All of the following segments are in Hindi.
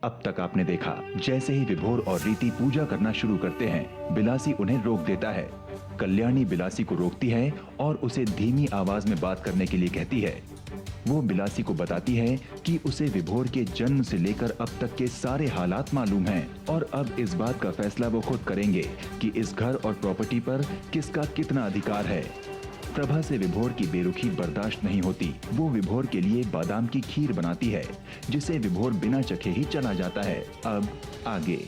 अब तक आपने देखा, जैसे ही विभोर और रीति पूजा करना शुरू करते हैं, बिलासी उन्हें रोक देता है। कल्याणी बिलासी को रोकती है और उसे धीमी आवाज में बात करने के लिए कहती है। वो बिलासी को बताती है कि उसे विभोर के जन्म से लेकर अब तक के सारे हालात मालूम हैं और अब इस बात का फैसला वो खुद करेंगे कि इस घर और प्रॉपर्टी पर किसका कितना अधिकार है। प्रभा से विभोर की बेरुखी बर्दाश्त नहीं होती। वो विभोर के लिए बादाम की खीर बनाती है, जिसे विभोर बिना चखे ही चला जाता है। अब आगे।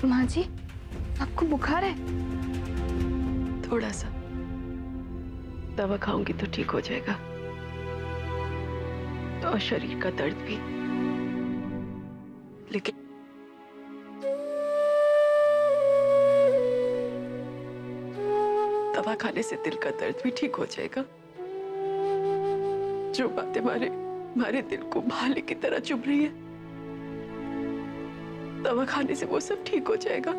माँ जी, आपको बुखार है? थोड़ा सा दवा खाऊंगी तो ठीक हो जाएगा, तो और शरीर का दर्द भी। लेकिन दवा खाने से दिल का दर्द भी ठीक हो जाएगा। जो बातें हमारे दिल को भाले की तरह चुभ रही है, दवा खाने से वो सब ठीक हो जाएगा।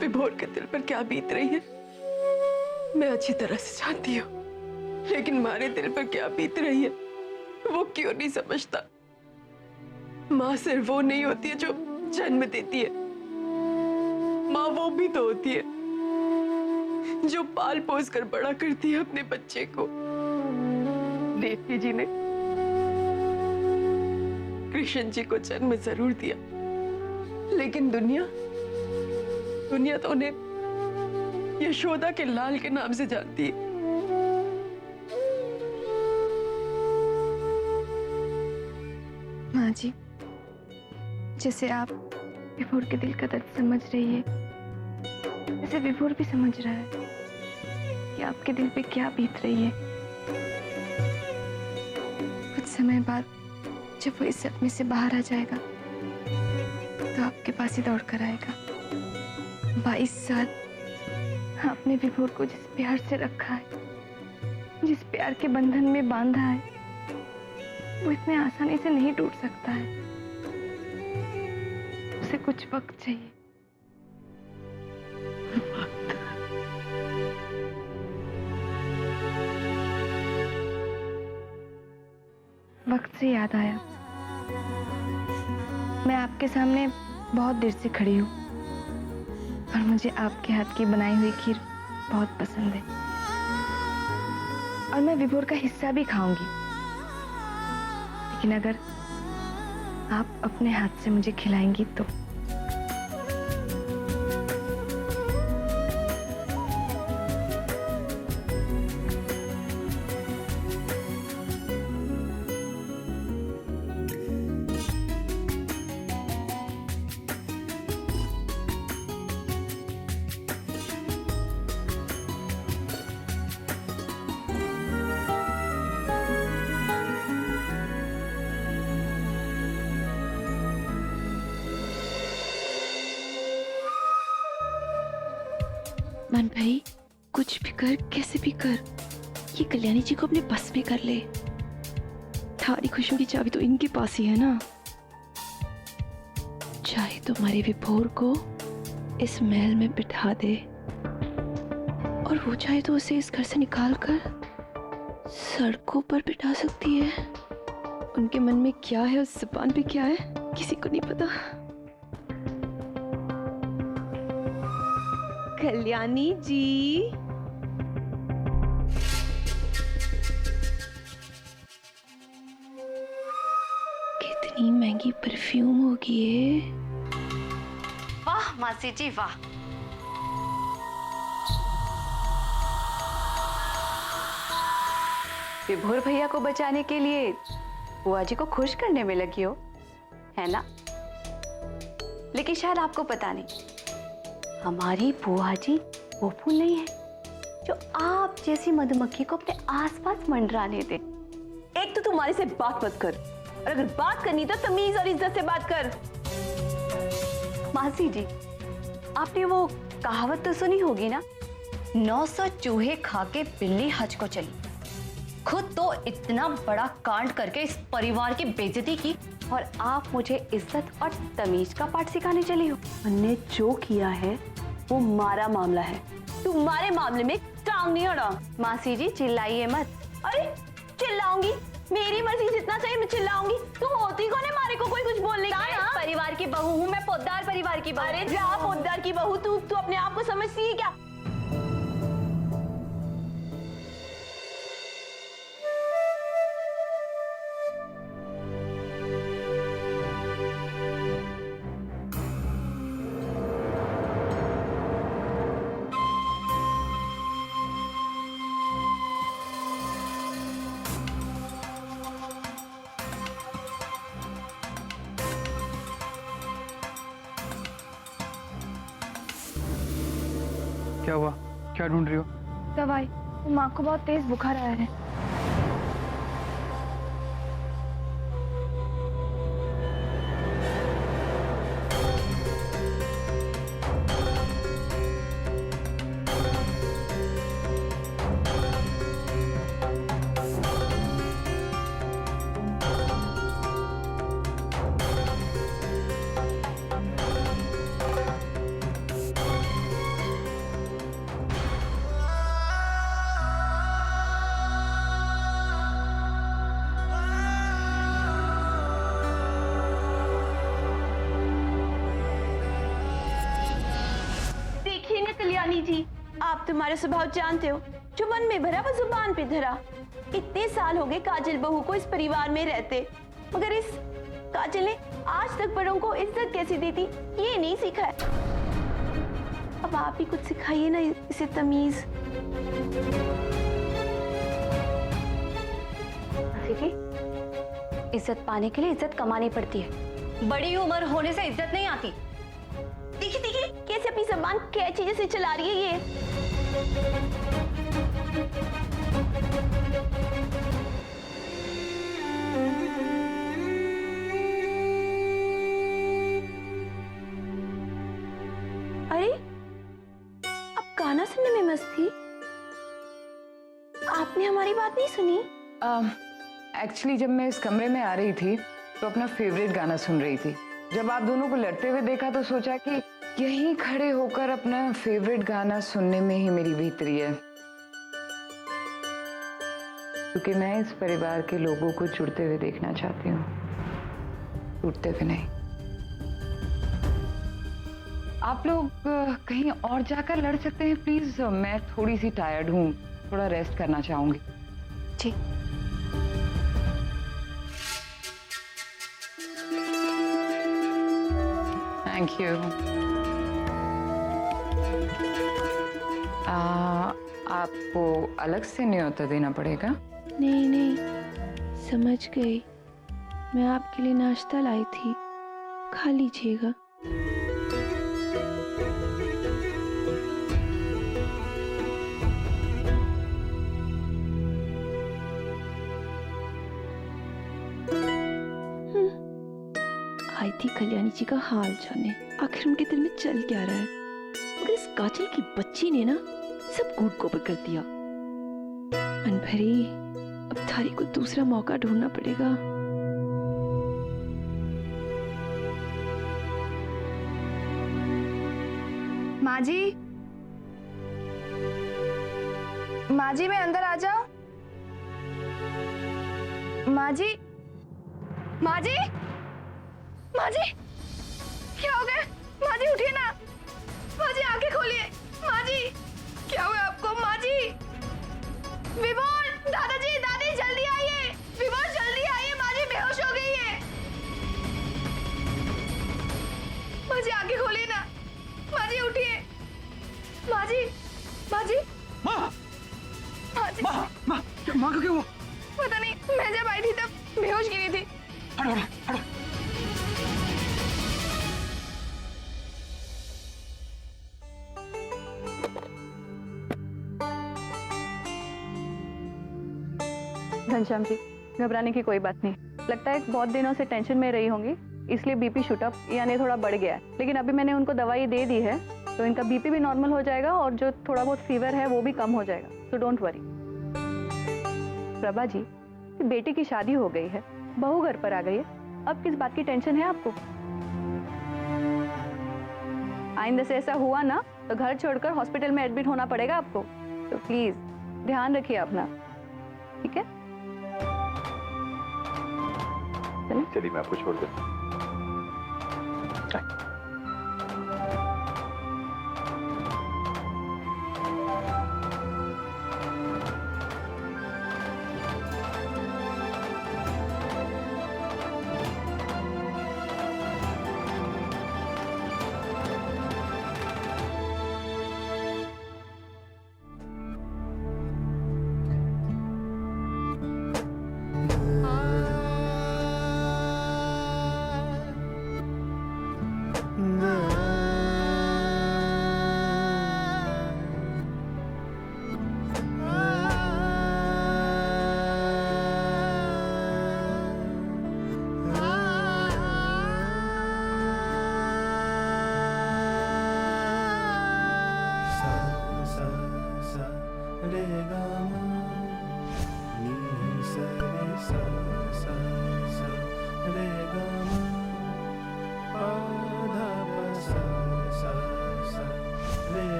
विभोर के दिल पर क्या बीत रही है मैं अच्छी तरह से जानती हूँ, लेकिन हमारे दिल पर क्या बीत रही है वो क्यों नहीं समझता। माँ सिर्फ वो नहीं होती है जो जन्म देती है, माँ वो भी तो होती है जो पाल पोस कर बड़ा करती है अपने बच्चे को। देवकी जी ने कृष्ण जी को जन्म जरूर दिया, लेकिन दुनिया तो उन्हें यशोदा के लाल के नाम से जानती है। माँ जी, जैसे आप विभोर के दिल का दर्द समझ रही है, वैसे विभोर भी समझ रहा है कि आपके दिल पे क्या बीत रही है। कुछ समय बाद जब वो इस सदमे से बाहर आ जाएगा तो आपके पास ही दौड़ कर आएगा। 22 साल आपने विभोर को जिस प्यार से रखा है, जिस प्यार के बंधन में बांधा है, वो इतने आसानी से नहीं टूट सकता है। उसे कुछ वक्त चाहिए। वक्त से याद आया, मैं आपके सामने बहुत देर से खड़ी हूँ और मुझे आपके हाथ की बनाई हुई खीर बहुत पसंद है और मैं विभोर का हिस्सा भी खाऊंगी, लेकिन अगर आप अपने हाथ से मुझे खिलाएंगी तो। मन भाई, कुछ भी कर, कैसे भी कर, ये कल्याणी जी को अपने बस में कर ले। सारी खुशियों की चाबी तो इनके पास ही है ना। चाहे तुम्हारे विभोर को इस महल में बिठा दे और वो चाहे तो उसे इस घर से निकाल कर सड़कों पर बिठा सकती है। उनके मन में क्या है, उस जुबान पे क्या है, किसी को नहीं पता। कल्याणी जी, कितनी महंगी परफ्यूम होगी ये। वाह मासी जी वाह। विभोर भैया को बचाने के लिए बुआ जी को खुश करने में लगी हो, है ना? लेकिन शायद आपको पता नहीं, हमारी बुआ जी वो फूल नहीं है जो आप जैसी मधुमक्खी को अपने आसपास मंडराने दे। एक तो तुम्हारे से बात मत कर, और अगर बात करनी तो तमीज और इज्जत से बात कर। मासी जी, आपने वो कहावत तो सुनी होगी ना, 900 चूहे खा के बिल्ली हज को चली। खुद तो इतना बड़ा कांड करके इस परिवार की बेइज्जती की, और आप मुझे इज्जत और तमीज का पाठ सिखाने चली हो। हमने जो किया है वो हमारा मामला है, तुम्हारे मामले में टांग नहीं अड़ा। मासी जी चिल्लाइए मत। अरे चिल्लाऊंगी, मेरी मर्जी जितना चाहिए मैं चिल्लाऊंगी। तू होती कौन है मारे को कोई कुछ बोलने की? परिवार की बहू हूँ मैं, पोद्दार परिवार की बहू। अरे जा पोद्दार की बहू, तू अपने आप को समझती है क्या? क्या हुआ? क्या ढूंढ रही हो? दवाई, वो माँ को बहुत तेज बुखार आया है। कल्याणी जी, आप तुम्हारे स्वभाव जानते हो, जो मन में भरा वो जुबान पे धरा। इतने साल हो गए काजल बहू को इस परिवार में रहते, मगर इस काजल ने आज तक बड़ों को इज्जत कैसे देती ये नहीं सीखा है। अब आप ही कुछ सिखाइए ना इसे तमीज। इज्जत पाने के लिए इज्जत कमानी पड़ती है, बड़ी उम्र होने से इज्जत नहीं आती। देखिए देखिए कैसे अपनी जबान कैची जैसे चला रही है ये। अरे अब गाना सुनने में मस्त थी, आपने हमारी बात नहीं सुनी? एक्चुअली जब मैं इस कमरे में आ रही थी तो अपना फेवरेट गाना सुन रही थी। जब आप दोनों को लड़ते हुए देखा तो सोचा कि यहीं खड़े होकर अपना फेवरेट गाना सुनने में ही मेरी बेहतरी है, क्योंकि मैं इस परिवार के लोगों को जुड़ते हुए देखना चाहती हूँ, टूटते हुए नहीं। आप लोग कहीं और जाकर लड़ सकते हैं प्लीज, मैं थोड़ी सी टायर्ड हूँ, थोड़ा रेस्ट करना चाहूंगी। जी थैंक यू। आपको अलग से न्योता देना पड़ेगा? नहीं नहीं, समझ गई, मैं आपके लिए नाश्ता लाई थी, खा लीजिएगा। आई थी कल्याणी जी का हाल जाने, आखिर उनके दिल में चल क्या रहा है। मगर इस काजल की बच्ची ने ना सब कूट कोपर कर दिया। अनभरी, अब थारी को दूसरा मौका ढूंढना पड़ेगा। माँ जी, माँ जी मैं अंदर आ जाऊं? माँ जी, माँ जी, माँ जी, क्या हो गया? माँ जी उठिए ना, माँ जी आंखें खोलिए, माँ जी क्या हुआ आपको? माँ जी, विभोर, दादाजी, दादी जल्दी आइए, विभोर जल्दी आइए, माँ जी बेहोश हो गई है। माँ जी आंखें खोलिए ना, माँ जी उठिए, माँ जी, माँ जी, माँ, माँ जी, माँ को क्या हुआ? पता नहीं, मैं जब आई थी तब बेहोश गिरी थी। हटो हटो हटो। घनश्याम जी, घबराने की कोई बात नहीं। लगता है बहुत दिनों से टेंशन में रही होंगी, इसलिए बीपी शूटअप यानी थोड़ा बढ़ गया है। लेकिन अभी मैंने उनको दवाई दे दी है, तो इनका बीपी भी नॉर्मल हो जाएगा और जो थोड़ा बहुत फीवर है वो भी कम हो जाएगा। So don't worry. Prabha ji, बेटी की शादी हो गई है, बहू घर पर आ गई है, अब किस बात की टेंशन है आपको? आइंदा से ऐसा हुआ ना तो घर छोड़कर हॉस्पिटल में एडमिट होना पड़ेगा आपको। तो प्लीज ध्यान रखिए अपना, ठीक है? चलिए मैं आपको छोड़ देता हूँ।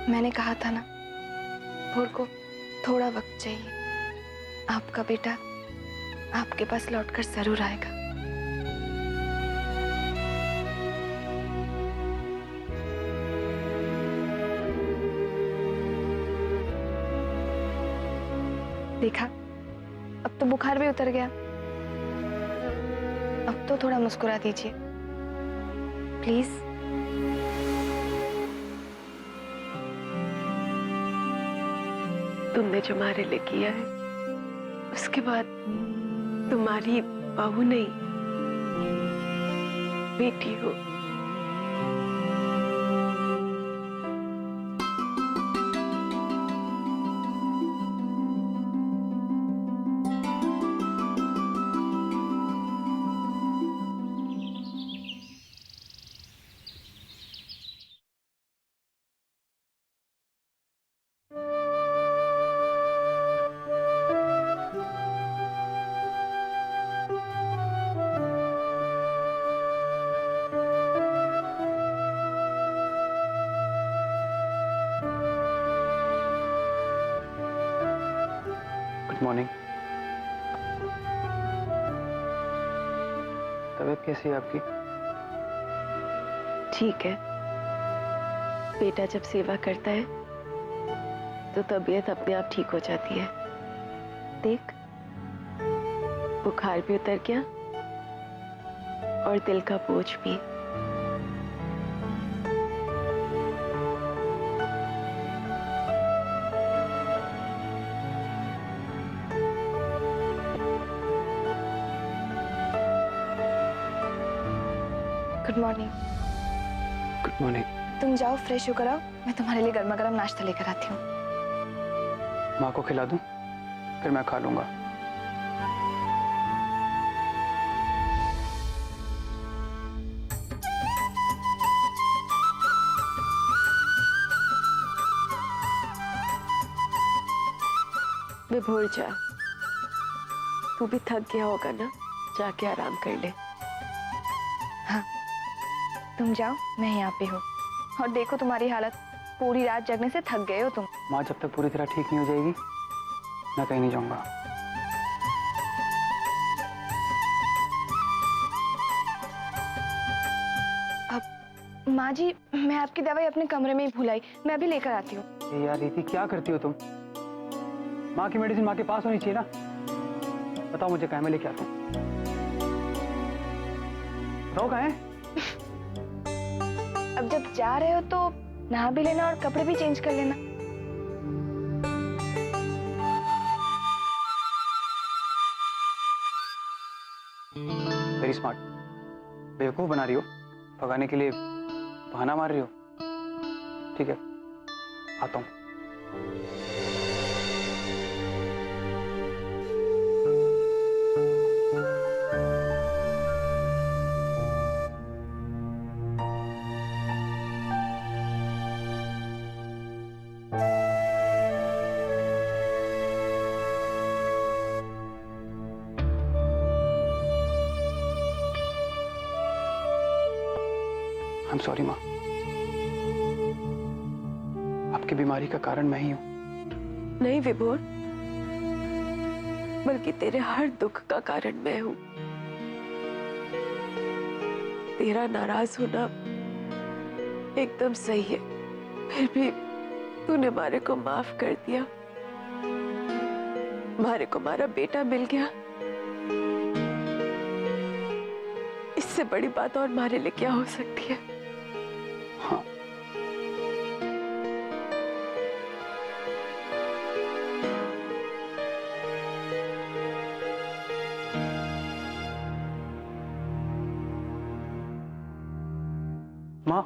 मैंने कहा था ना, भोर को थोड़ा वक्त चाहिए। आपका बेटा आपके पास लौटकर जरूर आएगा। देखा, अब तो बुखार भी उतर गया। अब तो थोड़ा मुस्कुरा दीजिए प्लीज। तुमने जो हमारे लिए किया है, उसके बाद तुम्हारी बहू नहीं, बेटी हो। Good morning. तबीयत कैसी है आपकी? ठीक है, बेटा जब सेवा करता है तो तबीयत अपने आप ठीक हो जाती है। देख, बुखार भी उतर गया और दिल का बोझ भी। Good morning. Good morning. तुम जाओ, फ्रेश होकर आओ, मैं तुम्हारे लिए गर्मा गर्म नाश्ता लेकर आती हूँ। माँ को खिला दूं, फिर मैं खा लूंगा। विभोर जा, तू भी थक गया होगा ना, जाके आराम कर ले। हाँ, तुम जाओ, मैं यहाँ पे हूँ। और देखो तुम्हारी हालत, पूरी रात जगने से थक गए हो तुम। माँ जब तक पूरी तरह ठीक नहीं हो जाएगी मैं कहीं नहीं जाऊंगा। अब माँ जी, मैं आपकी दवाई अपने कमरे में ही भुलाई, मैं अभी लेकर आती हूँ। ए यार रीति, क्या करती हो तुम? माँ की मेडिसिन माँ के पास होनी चाहिए ना। बताओ मुझे, कहाँ मैं लेके आता हूँ? बताओ कहाँ है? अब जब जा रहे हो तो नहा भी लेना और कपड़े भी चेंज कर लेना। Very smart. बेवकूफ बना रही हो, भगाने के लिए बहाना मार रही हो। ठीक है, आता हूँ। I'm sorry माँ, आपकी बीमारी का कारण मैं ही हूँ। नहीं विभोर, बल्कि तेरे हर दुख का कारण मैं हूँ। तेरा नाराज होना एकदम सही है, फिर भी तूने मारे को माफ कर दिया। मारे को हमारा बेटा मिल गया, इससे बड़ी बात और हमारे लिए क्या हो सकती है? हाँ, माँ,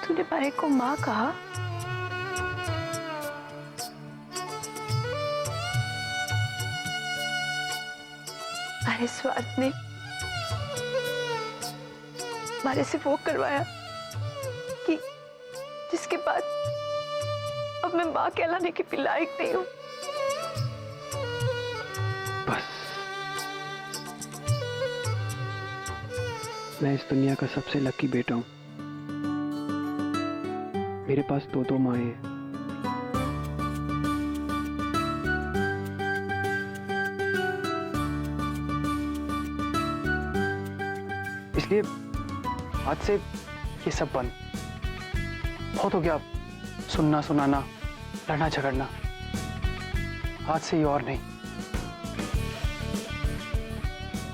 तूने मारे को माँ कहा? हमारे स्वार्थ ने हमारे से वो करवाया कि जिसके बाद अब मैं माँ कहलाने की भी लायक नहीं हूँ। बस मैं इस दुनिया का सबसे लकी बेटा हूँ। मेरे पास दो माएँ हैं। इसलिए आज से ये सब बंद। बहुत हो गया सुनना सुनाना, लड़ना झगड़ना। आज से ये और नहीं।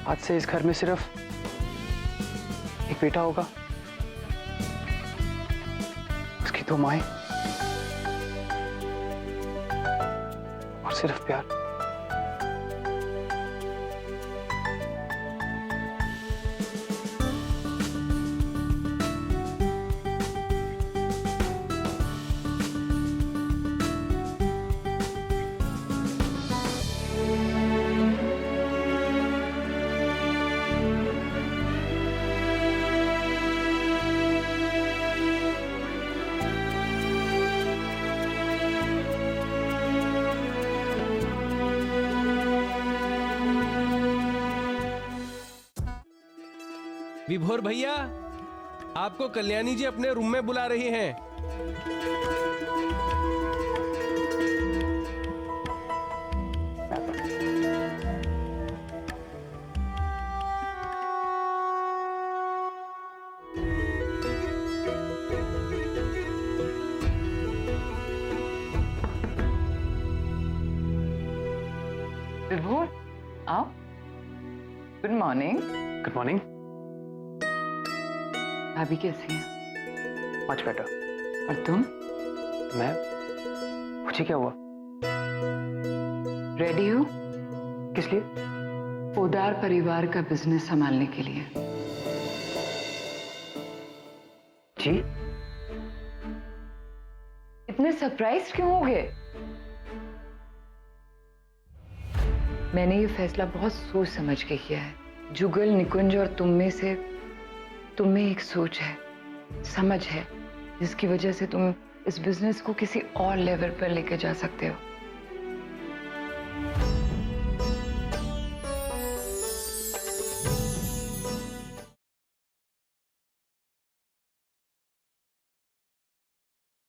आज से इस घर में सिर्फ एक बेटा होगा, उसकी दो माएं और सिर्फ प्यार। विभोर भैया, आपको कल्याणी जी अपने रूम में बुला रही हैं। विभोर, आओ। Good morning. Good morning. भाभी कैसी है? Much better. और तुम? मैं? मुझे क्या हुआ? रेडी हो? किस लिए? पोदार परिवार का बिजनेस संभालने के लिए। जी? इतने सरप्राइज क्यों हो गए? मैंने ये फैसला बहुत सोच समझ के किया है। जुगल, निकुंज और तुम में एक सोच है, समझ है, जिसकी वजह से तुम इस बिजनेस को किसी और लेवल पर लेके जा सकते हो।